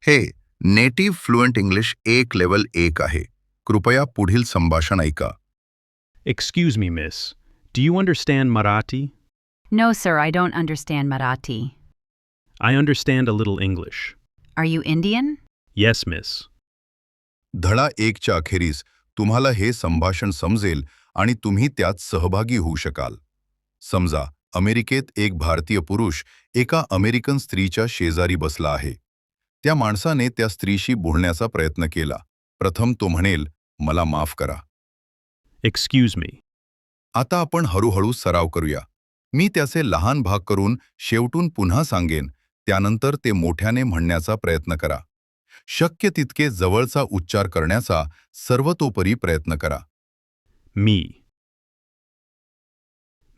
हे native fluent English एक level 1 आहे. कृपया पुढील संभाषण ऐका. Excuse me, miss. Do you understand Marathi? No, sir, I don't understand Marathi. I understand a little English. Are you Indian? Yes, miss. धडा 1 च्या अखेरीस तुम्हाला हे संभाषण समजेल आणि तुम्ही त्यात सहभागी होऊ शकाल. समजा अमेरिकेत एक भारतीय पुरुष एका अमेरिकन स्त्रीच्या शेजारी बसला आहे. त्या माणसाने त्या स्त्रीशी बोलण्याचा प्रयत्न केला. प्रथम तो म्हणेल, मला माफ करा. Excuse me. आता आपण हळूहळू सराव करूया. मी त्याचे लहान भाग करून शेवटून पुन्हा सांगेन, त्यानंतर ते मोठ्याने म्हणण्याचा प्रयत्न करा. शक्य तितके जवळचा उच्चार करण्याचा सर्वतोपरी प्रयत्न करा. Me.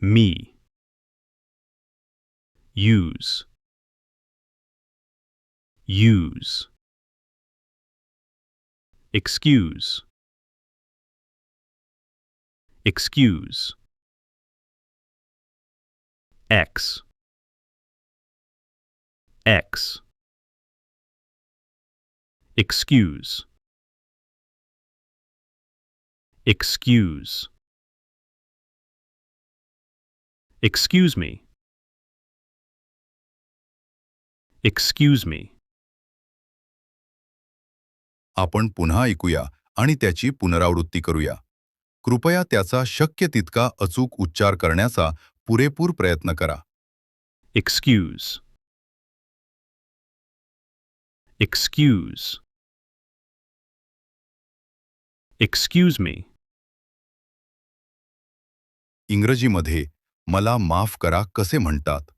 Me. Use. Use. Excuse. Excuse. X. X. Excuse. Excuse. Excuse me. Excuse me. आपण पुन्हा ऐकूया आणि त्याची पुनरावृत्ती करूया. कृपया त्याचा शक्य तितका अचूक उच्चार करण्याचा पुरेपूर प्रयत्न करा. Excuse. Excuse. Excuse me. इंग्रजीमध्ये मला माफ करा कसे म्हणतात?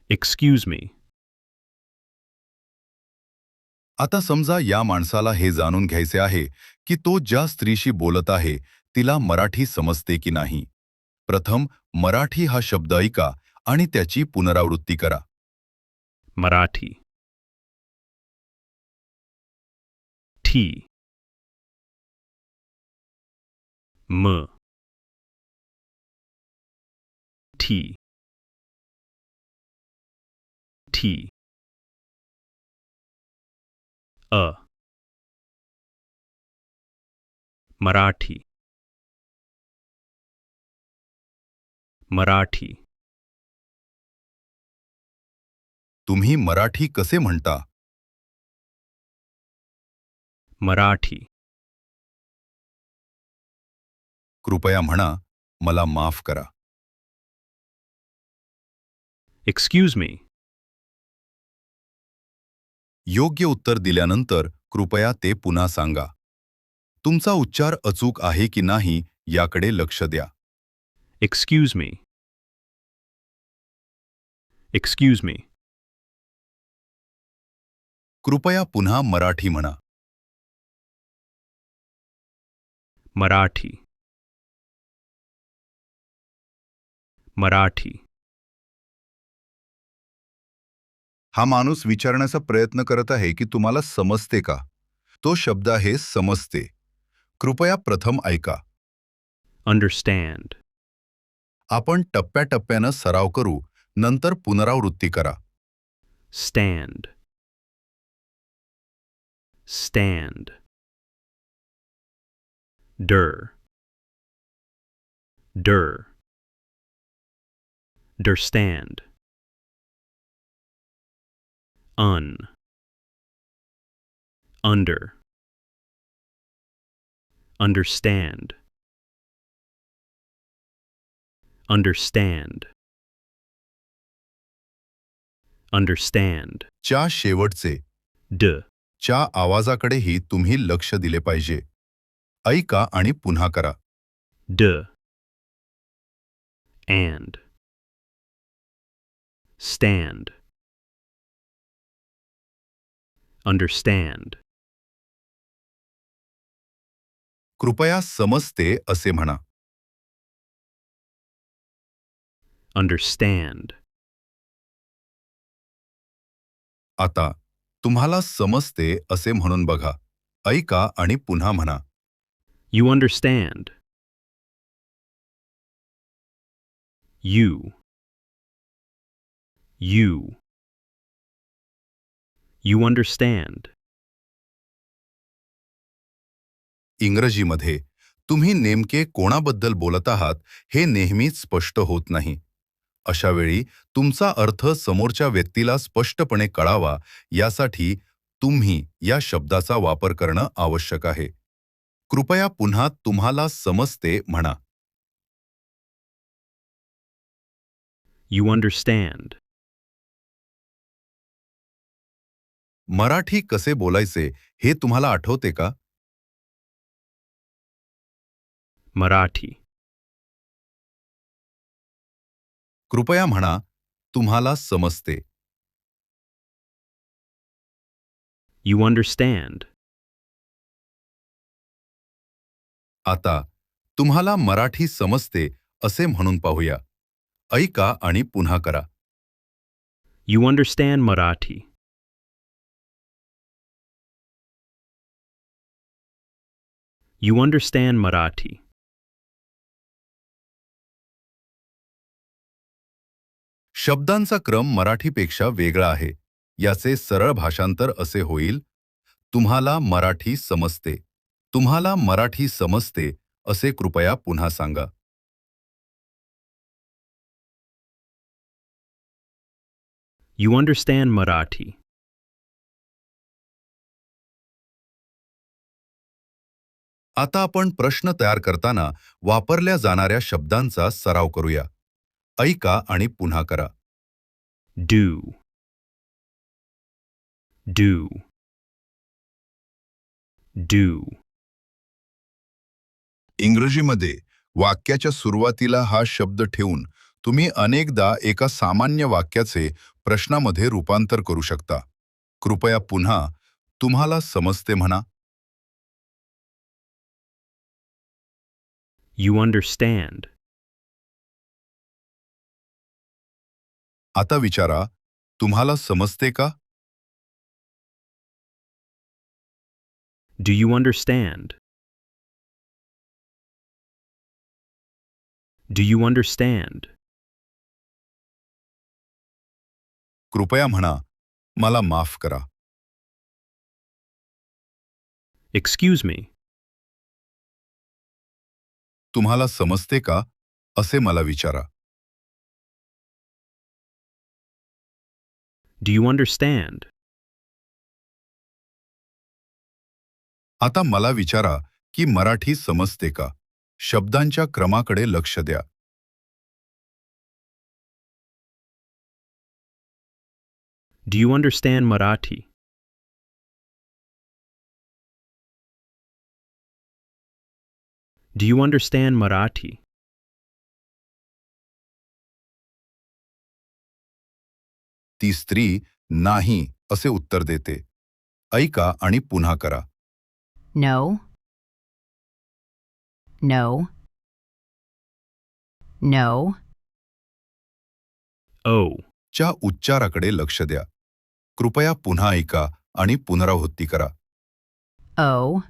Excuse me. आता समजा या माणसाला हे जाणून घ्यायचे आहे की तो ज्या स्त्रीशी बोलत आहे तिला मराठी समजते की नाही. प्रथम मराठी हा शब्द ऐका आणि त्याची पुनरावृत्ती करा. Marathi. T. M. T. T. Marathi. Marathi. तुम्ही मराठी कसे म्हणता? Marathi. कृपया म्हणा, मला माफ करा. Excuse me. योग्य उत्तर दिल्यानंतर कृपया ते पुन्हा सांगा. तुमचा उच्चार अचूक आहे की नाही याकडे लक्ष द्या. Excuse me. Excuse me. कृपया पुन्हा मराठी म्हणा. Marathi. Marathi. हा माणूस विचारण्याचा प्रयत्न करत आहे की तुम्हाला समजते का? तो शब्द आहे समजते. कृपया प्रथम ऐका. Understand. आपण टप्प्याटप्प्यानं सराव करू, नंतर पुनरावृत्ती करा. Stand. Stand. Der. Der. Derstand. Under. Understand. Understand. Understand. च्या शेवटचे D. च्या आवाजाकडेही तुम्ही लक्ष दिले पाहिजे. ऐका आणि पुन्हा करा. D. And. Stand. Understand. कृपया समजते असे म्हणा. Understand. आता तुम्हाला समजते असे म्हणून बघा. ऐका आणि पुन्हा म्हणा. You understand. You. You understand. इंग्रजीमध्ये तुम्ही नेमके कोणाबद्दल बोलत आहात हे नेहमीच स्पष्ट होत नाही. अशा वेळी तुमचा अर्थ समोरच्या व्यक्तीला स्पष्टपणे कळावा यासाठी तुम्ही या शब्दाचा वापर करणं आवश्यक आहे. कृपया पुन्हा तुम्हाला समजते म्हणा. You understand. मराठी कसे बोलायचे हे तुम्हाला आठवते का? Marathi. कृपया म्हणा, तुम्हाला समजते. You understand. आता तुम्हाला मराठी समजते असे म्हणून पाहूया. ऐका आणि पुन्हा करा. You understand Marathi. You understand Marathi. शब्दांचा क्रम मराठीपेक्षा वेगळा आहे. याचे सरळ भाषांतर असे होईल: तुम्हाला मराठी समजते. तुम्हाला मराठी समजते असे कृपया पुन्हा सांगा. You understand Marathi. आता आपण प्रश्न तयार करताना वापरल्या जाणाऱ्या शब्दांचा सराव करूया. ऐका आणि पुन्हा करा. Do. Do. Do. इंग्रजीमध्ये वाक्याच्या सुरुवातीला हा शब्द ठेवून तुम्ही अनेकदा एका सामान्य वाक्याचे प्रश्नामध्ये रूपांतर करू शकता. कृपया पुन्हा तुम्हाला समजते म्हणा. You understand. आता विचारा, तुम्हाला समजते का? Do you understand? Do you understand? कृपया म्हणा, मला माफ करा. Excuse me. तुम्हाला समजते का असे मला विचारा. Do you understand? आता मला विचारा की मराठी समजते का. शब्दांच्या क्रमाकडे लक्ष द्या. Do you understand Marathi? Do you understand Marathi? ती स्त्री नाही असे उत्तर देते. ऐका आणि पुन्हा करा. No. No. No. Oh. च्या उच्चाराकडे लक्ष द्या. कृपया पुन्हा ऐका आणि पुनरावृत्ती करा. Oh.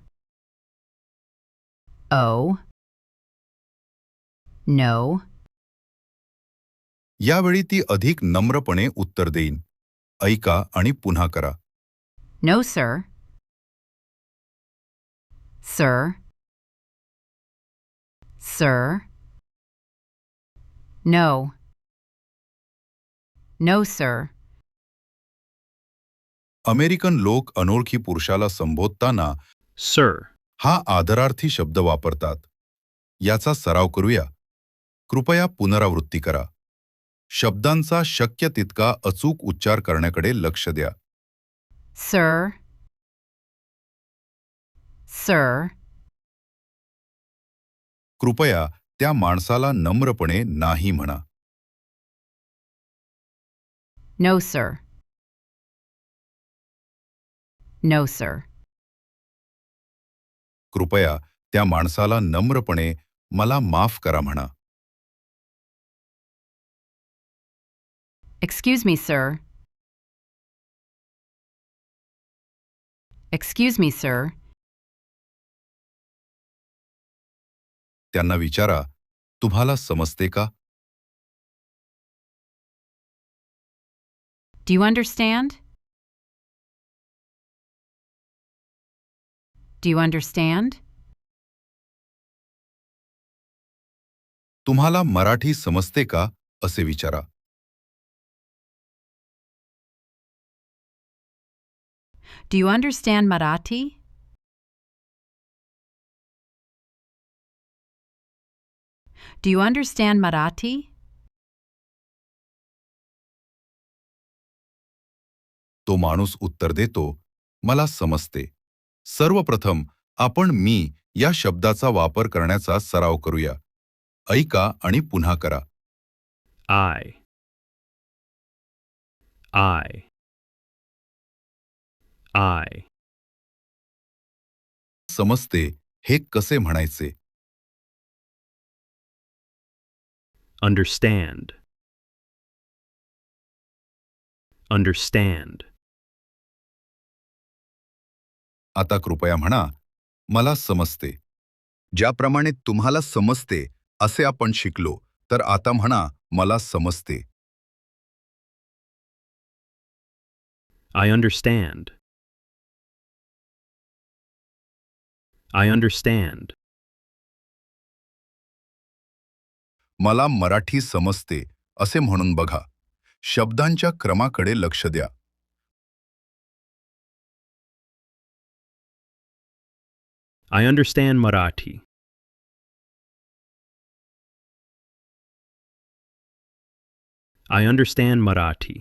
Oh. No. यावेळी ती अधिक नम्रपणे उत्तर देईन. ऐका आणि पुन्हा करा. No, sir. Sir. Sir. No. No, sir. American लोक अनोळखी पुरुषाला संबोधताना Sir. हा आदरार्थी शब्द वापरतात. याचा सराव करूया. कृपया पुनरावृत्ती करा. शब्दांचा शक्य तितका अचूक उच्चार करण्याकडे लक्ष द्या. Sir. Sir. कृपया त्या माणसाला नम्रपणे नाही म्हणा. No, sir. No, sir. कृपया त्या माणसाला नम्रपणे मला माफ करा म्हणा. Excuse me, sir. Excuse me, sir. त्यांना विचारा, तुम्हाला समजते का? Do you understand? Do you understand? तुम्हाला मराठी समजते का असे विचारा. Do you understand Marathi? Do you understand Marathi? तो माणूस उत्तर देतो, मला समजते. सर्वप्रथम आपण मी या शब्दाचा वापर करण्याचा सराव करूया. ऐका आणि पुन्हा करा. I. I. I. समजते हे कसे म्हणायचे? Understand. Understand. आता कृपया म्हणा, मला समजते. ज्याप्रमाणे तुम्हाला समजते असे आपण शिकलो, तर आता म्हणा, मला समजते. I understand. I understand. मला मराठी समजते असे म्हणून बघा. शब्दांच्या क्रमाकडे लक्ष द्या. I understand Marathi. I understand Marathi.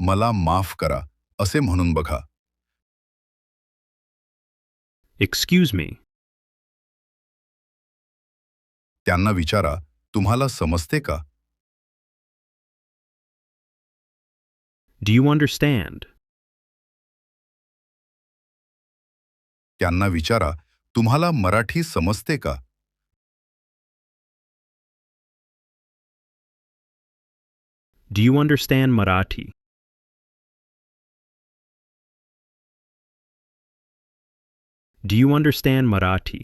मला माफ करा असे म्हणून बघा. Excuse me. त्यांना विचारा, तुम्हाला समजते का? Do you understand? त्यांना विचारा, तुम्हाला मराठी समजते का? Do you understand Marathi? Do you understand Marathi?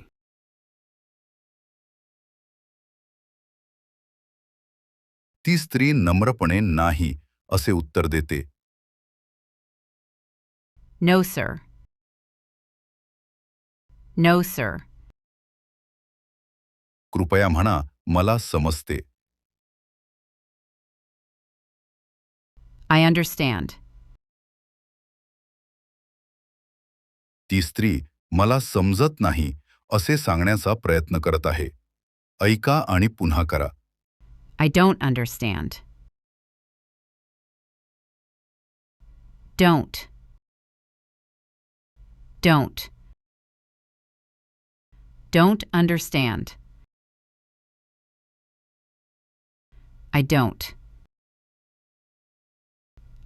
ती स्त्री नम्रपणे नाही असे उत्तर देते. No, sir. No, sir. कृपया म्हणा, मला समजते. I understand. ती स्त्री मला समजत नाही असे सांगण्याचा प्रयत्न करत आहे. ऐका आणि पुन्हा करा. I don't understand. Don't. Don't. Don't understand. I don't.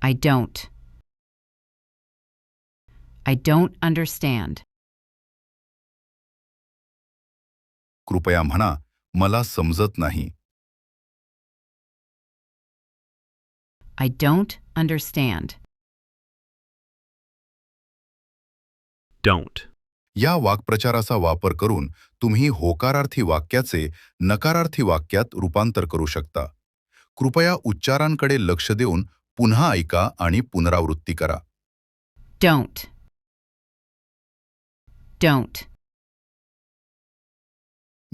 I don't. I don't understand. कृपया म्हणा, मला समजत नाही. I don't understand. Don't. या वाक्प्रचाराचा वापर करून तुम्ही होकारार्थी वाक्याचे नकारार्थी वाक्यात रूपांतर करू शकता. कृपया उच्चारांकडे लक्ष देऊन पुन्हा ऐका आणि पुनरावृत्ती करा. Don't. Don't.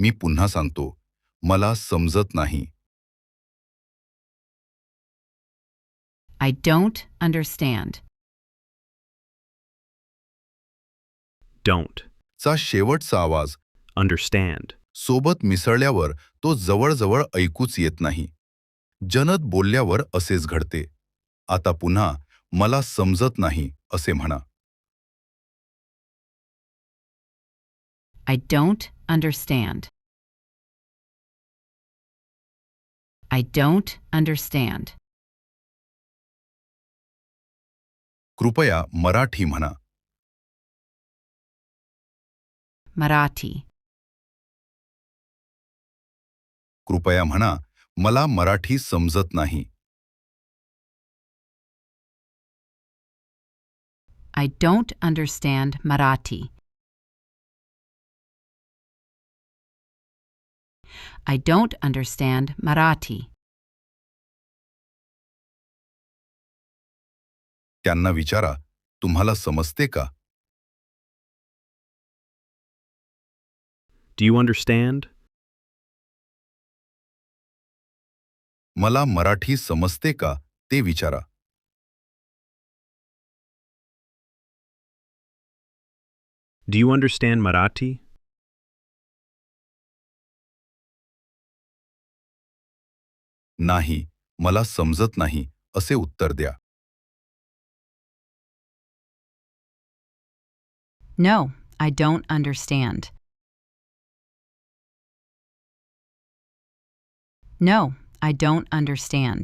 मी पुन्हा सांगतो, मला समजत नाही. I don't understand. Don't. चा शेवटचा आवाज Understand. सोबत मिसळल्यावर तो जवळजवळ ऐकूच येत नाही. जनत बोलल्यावर असेच घडते. आता पुन्हा मला समजत नाही असे म्हणा. I don't understand. I don't understand. कृपया मराठी म्हणा. Marathi. कृपया म्हणा, मला मराठी समजत नाही. I don't understand Marathi. I don't understand Marathi. त्यांना विचारा, तुम्हाला समजते का? Do you understand? मला मराठी समजते का ते विचारा. Do you understand Marathi? नाही, मला समजत नाही असे उत्तर द्या. No, I don't understand. No, I don't understand.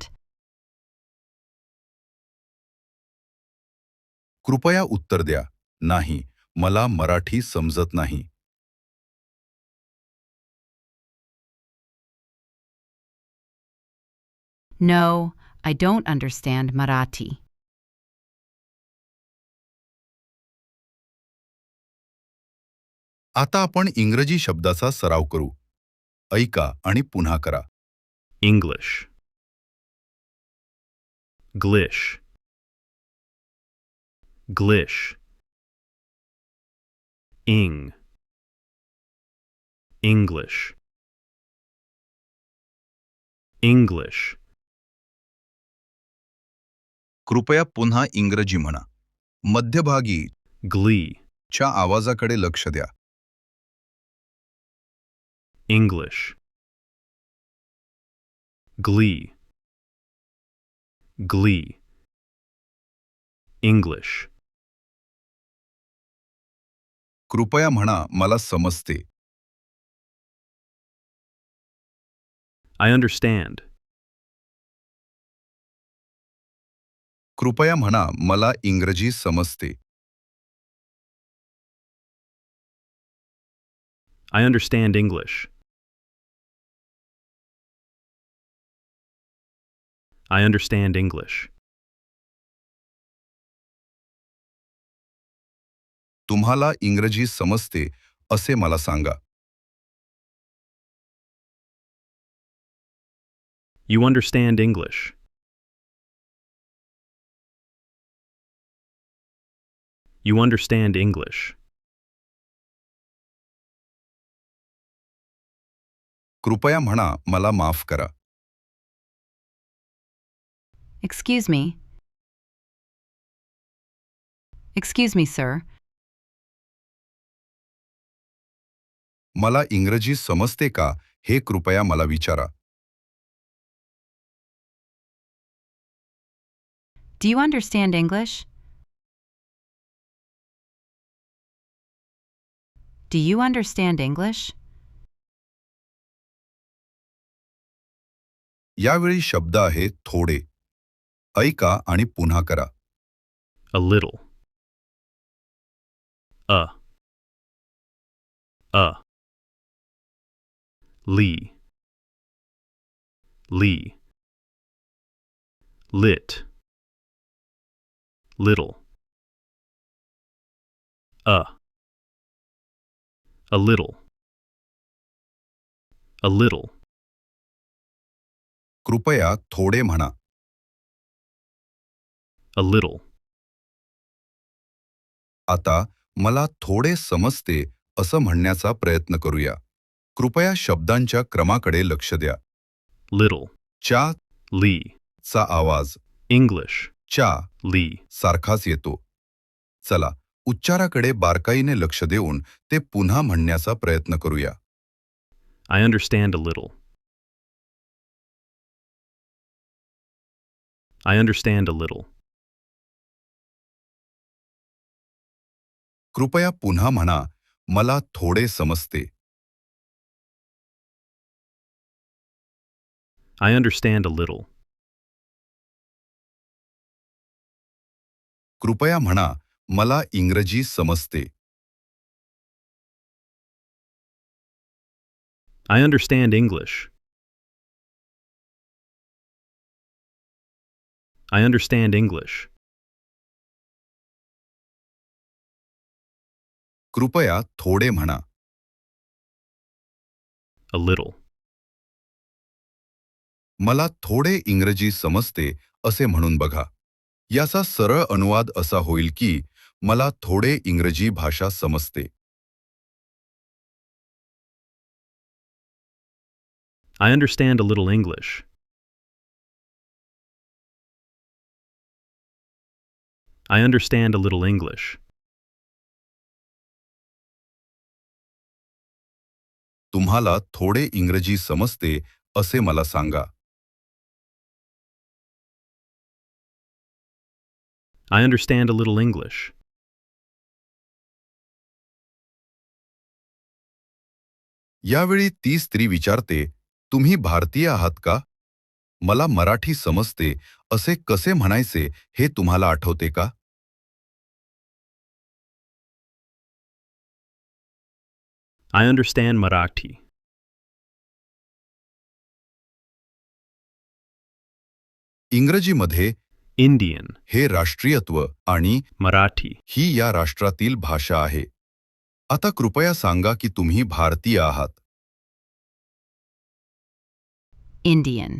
कृपया उत्तर द्या. नाही, मला मराठी समजत नाही. No, I don't understand Marathi. आता आपण इंग्रजी शब्दाचा सराव करू. ऐका आणि पुन्हा करा. English. Glish. Glish. English. English. कृपया पुन्हा इंग्रजी म्हणा. मध्यभागी Glee. च्या आवाजाकडे लक्ष द्या. English. Glee. Glee. English. कृपया म्हणा, मला समजते. I understand. कृपया म्हणा, मला इंग्रजी समजते. I understand English. I understand English. तुम्हाला इंग्रजी समजते असे मला सांगा. You understand English. You understand English. कृपया म्हणा, मला माफ करा. Excuse me. Excuse me, sir. मला इंग्रजी समजते का हे कृपया मला विचारा. Do you understand English? Do you understand English? यावेळी शब्द आहे थोडे. ऐका आणि पुन्हा करा. A little. A. A. Lee. Lee. Lit. Little. A. A little. A little. कृपया थोडे म्हणा. A little. आता मला थोडे समजते असं म्हणण्याचा प्रयत्न करूया. कृपया शब्दांच्या क्रमाकडे लक्ष द्या. Little. च्या Lee. चा आवाज English. च्या Lee. सारखाच येतो. चला, उच्चाराकडे बारकाईने लक्ष देऊन ते पुन्हा म्हणण्याचा प्रयत्न करूया. I understand a little. I understand a little. कृपया पुन्हा म्हणा, मला थोडे समजते. I understand a little. कृपया म्हणा, मला इंग्रजी समजते. I understand English. I understand English. कृपया थोडे म्हणा. A little. मला थोडे इंग्रजी समजते असे म्हणून बघा. याचा सरळ अनुवाद असा होईल की मला थोडे इंग्रजी भाषा समजते. I understand a little English. I understand a little English. तुम्हाला थोडे इंग्रजी समजते असे मला सांगा. I understand a little English. यावेळी ती स्त्री विचारते, तुम्ही भारतीय आहात का? मला मराठी समजते असे कसे म्हणायचे हे तुम्हाला आठवते का? I understand Marathi. इंग्रजीमध्ये Indian. हे राष्ट्रीयत्व आणि Marathi. ही या राष्ट्रातील भाषा आहे. आता कृपया सांगा की तुम्ही भारतीय आहात. Indian.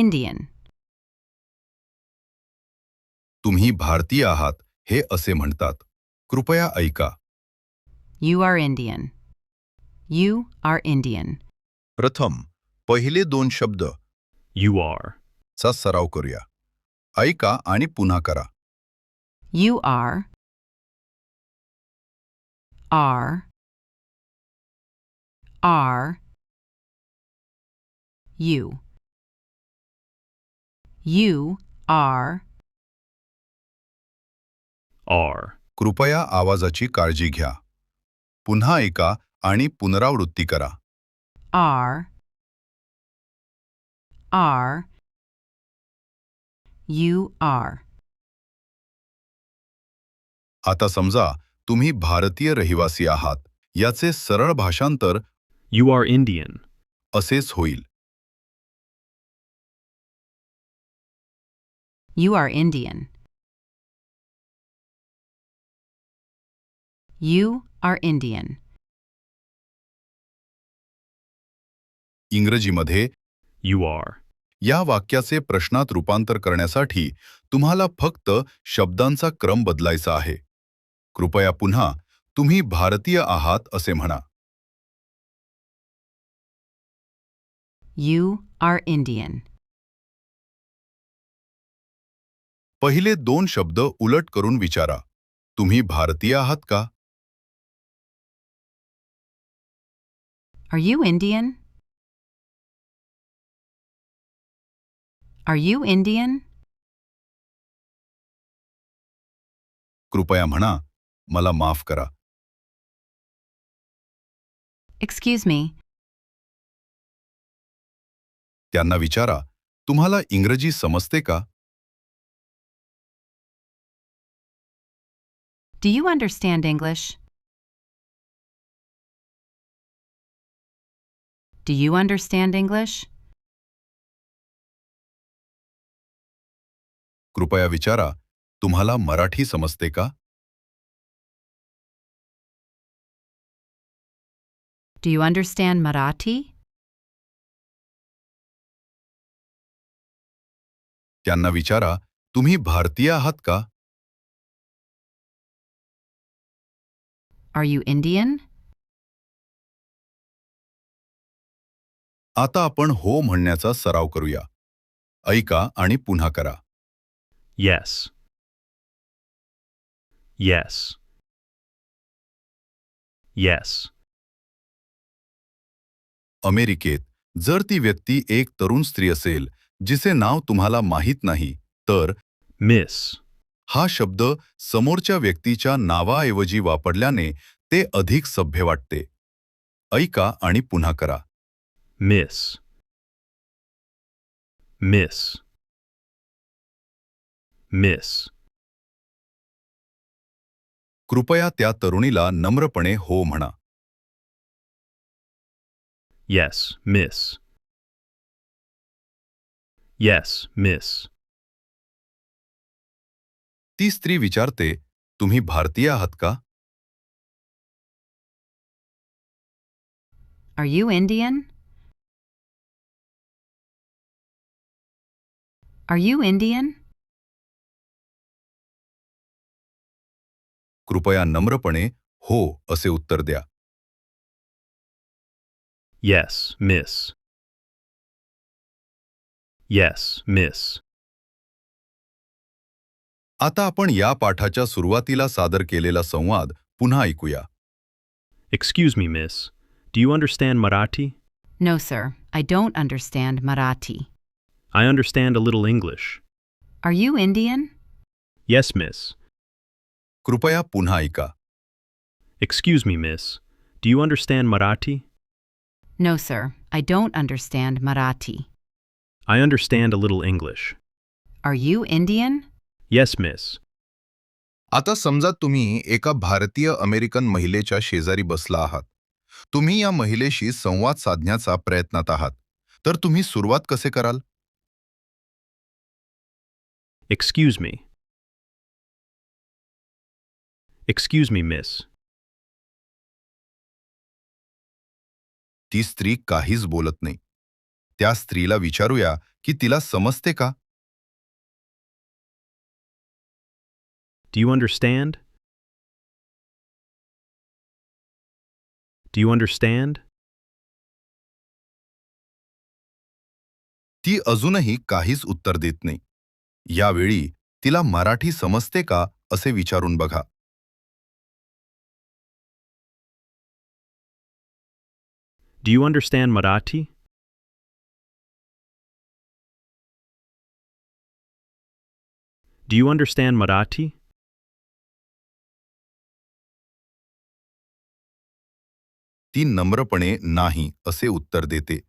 Indian. तुम्ही भारतीय आहात हे असे म्हणतात. कृपया ऐका. You are Indian. You are Indian. प्रथम पहिले दोन शब्द You are. चा सराव करूया. ऐका आणि पुन्हा करा. You are. Are. Are. You. You are. Are. कृपया आवाजाची काळजी घ्या. पुन्हा ऐका आणि पुनरावृत्ती करा. Are. Are. You are. आता समजा तुम्ही भारतीय रहिवासी आहात. याचे सरळ भाषांतर You are Indian. असेच होईल. You are Indian. You are Indian. इंग्रजीमध्ये You are. या वाक्याचे प्रश्नात रूपांतर करण्यासाठी तुम्हाला फक्त शब्दांचा क्रम बदलायचा आहे. कृपया पुन्हा तुम्ही भारतीय आहात असे म्हणा. You are Indian. पहिले दोन शब्द उलट करून विचारा. तुम्ही भारतीय आहात का? Are you Indian? Are you Indian? कृपया म्हणा, मला माफ करा. Excuse me. त्यांना विचारा, तुम्हाला इंग्रजी समजते का? Do you understand English? Do you understand English? कृपया विचारा, तुम्हाला मराठी समजते का? Do you understand Marathi? त्यांना विचारा, तुम्ही भारतीय आहात का? Are you Indian? आता आपण हो म्हणण्याचा सराव करूया. ऐका आणि पुन्हा करा. Yes. Yes. Yes. अमेरिकेत जर ती व्यक्ती एक तरुण स्त्री असेल जिचे नाव तुम्हाला माहीत नाही, तर Miss. हा शब्द समोरच्या व्यक्तीच्या नावाऐवजी वापरल्याने ते अधिक सभ्य वाटते. ऐका आणि पुन्हा करा. Miss. Miss. Miss. कृपया त्या तरुणीला नम्रपणे हो म्हणा. Yes, miss. Yes, miss. ती स्त्री विचारते, तुम्ही भारतीय आहात का? Are you Indian? Are you Indian? कृपया नम्रपणे हो असे उत्तर द्या. Yes, miss. Yes, miss. आता आपण या पाठाच्या सुरुवातीला सादर केलेला संवाद पुन्हा ऐकूया. Excuse me, miss. Do you understand Marathi? No, sir. I don't understand Marathi. I understand a little English. Are you Indian? Yes, miss. कृपया पुन्हा ऐका. Excuse me, miss. Do you understand Marathi? No, sir. I don't understand Marathi. I understand a little English. Are you Indian? Yes, miss. आता समजा तुम्ही एका भारतीय American महिलेच्या शेजारी बसला आहात. तुम्ही या महिलेशी संवाद साधण्याचा प्रयत्नात आहात. तर तुम्ही सुरुवात कसे कराल? Excuse me. Excuse me, miss. ती स्त्री काहीच बोलत नाही. त्या स्त्रीला विचारूया की तिला समजते का? Do you understand? Do you understand? ती अजूनही काहीच उत्तर देत नाही. यावेळी तिला मराठी समजते का असे विचारून बघा. Do you understand Marathi? Do you understand Marathi? ती नम्रपणे नाही असे उत्तर देते.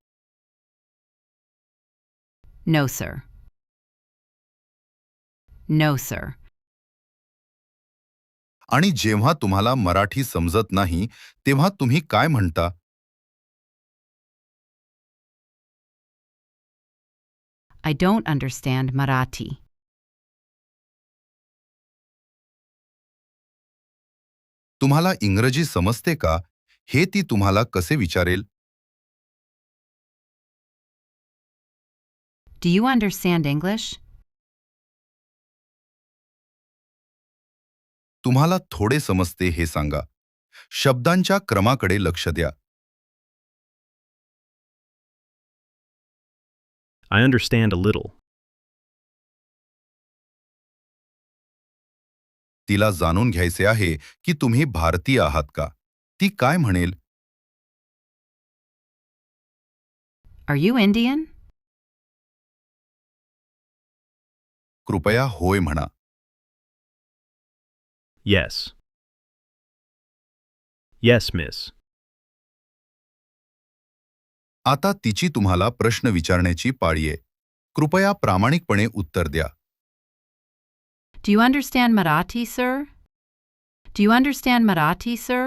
No, sir. No, sir. आणि जेव्हा तुम्हाला मराठी समजत नाही तेव्हा तुम्ही काय म्हणता? I don't understand Marathi. तुम्हाला इंग्रजी समजते का हे ती तुम्हाला कसे विचारेल? Do you understand English? तुम्हाला थोडे समजते हे सांगा. शब्दांच्या क्रमाकडे लक्ष द्या. I understand a little. तिला जाणून घ्यायचे आहे की तुम्ही भारतीय आहात का? ती काय म्हणेल? Are you Indian? कृपया होय म्हणा. Yes. Yes, miss. आता तिची तुम्हाला प्रश्न विचारण्याची पाळी आहे. कृपया प्रामाणिकपणे उत्तर द्या. Do you understand Marathi, sir? Do you understand Marathi, sir?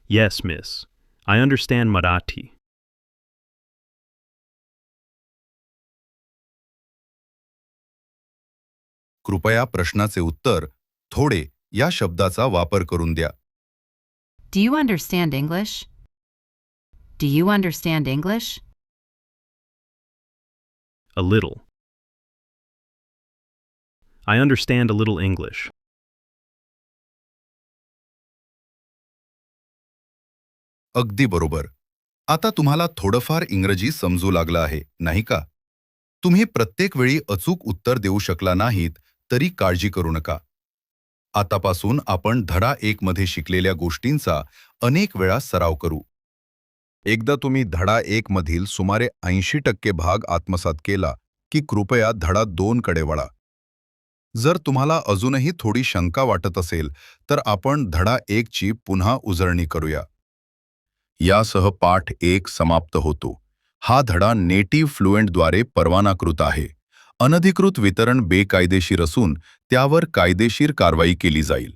Yes, miss. I understand Marathi. कृपया प्रश्नाचे उत्तर थोडे या शब्दाचा वापर करून द्या. Do you understand English? Do you understand English? A little. I understand a little English. अगदी बरोबर. आता तुम्हाला थोडंफार इंग्रजी समजू लागलं आहे, नाही का? तुम्ही प्रत्येक वेळी अचूक उत्तर देऊ शकला नाहीत तरी काळजी करू नका. आतापासून आपण धडा 1 मध्ये शिकलेल्या गोष्टींचा अनेक वेळा सराव करू. एकदा तुम्ही धडा 1 मधील सुमारे 80% भाग आत्मसात केला की कृपया धडा 2 कडे वळा. जर तुम्हाला अजूनही थोडी शंका वाटत असेल तर आपण धडा 1 ची पुन्हा उजळणी करूया. यासह पाठ 1 समाप्त होतो. हा धडा नेटिव्ह फ्लुएंटद्वारे परवानाकृत आहे. अनधिकृत वितरण बेकायदेशीर असून त्यावर कायदेशीर कारवाई केली जाईल.